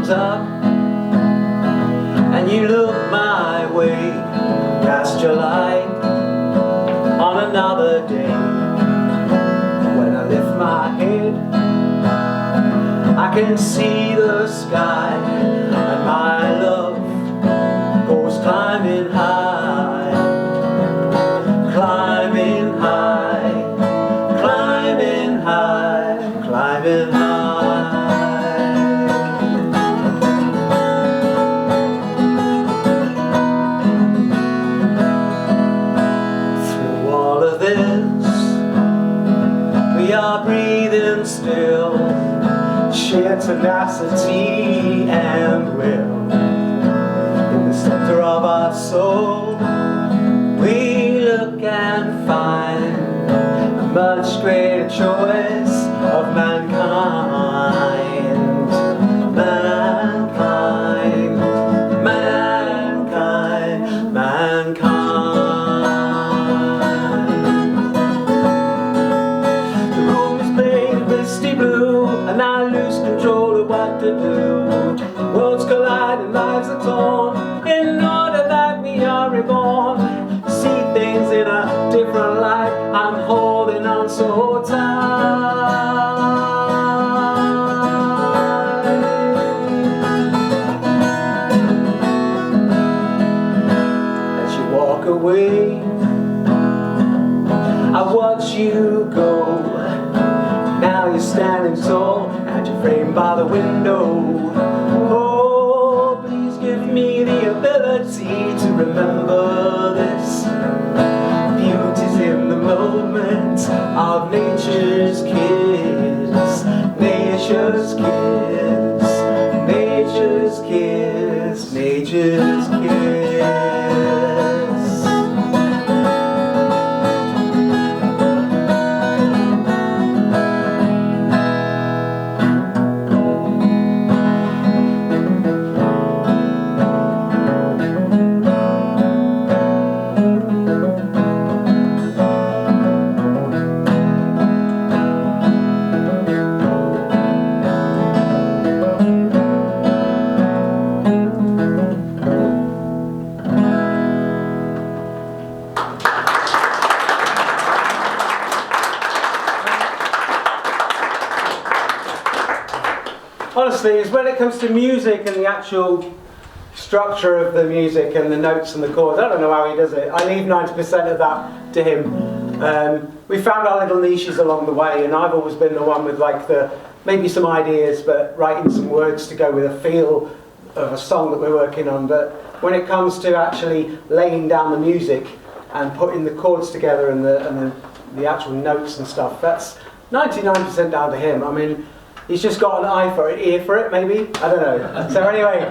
Up and you look my way, cast your light on another day. When I lift my head, I can see the sky, and my love goes climbing high, climbing high, climbing high, climbing high. We are breathing still, sheer tenacity and will. In the center of our soul, we look and find a much greater choice of mankind. Mankind, mankind, mankind. And I lose control of what to do. Worlds collide and lives are torn, in order that we are reborn. See things in a different light, I'm holding on so tight. As you walk away, I watch you go. Now you're standing tall, and you're framed by the window. Oh, please give me the ability to remember this. Beauty's in the moment of nature's kiss. Nature's kiss. Nature's kiss. Nature's kiss. Honestly, is when it comes to music and the actual structure of the music and the notes and the chords, I don't know how he does it. I leave 90% of that to him. We found our little niches along the way, and I've always been the one with like maybe some ideas, but writing some words to go with a feel of a song that we're working on. But when it comes to actually laying down the music and putting the chords together and the actual notes and stuff, that's 99% down to him. I mean, he's just got an eye for it, ear for it, maybe? I don't know. So anyway,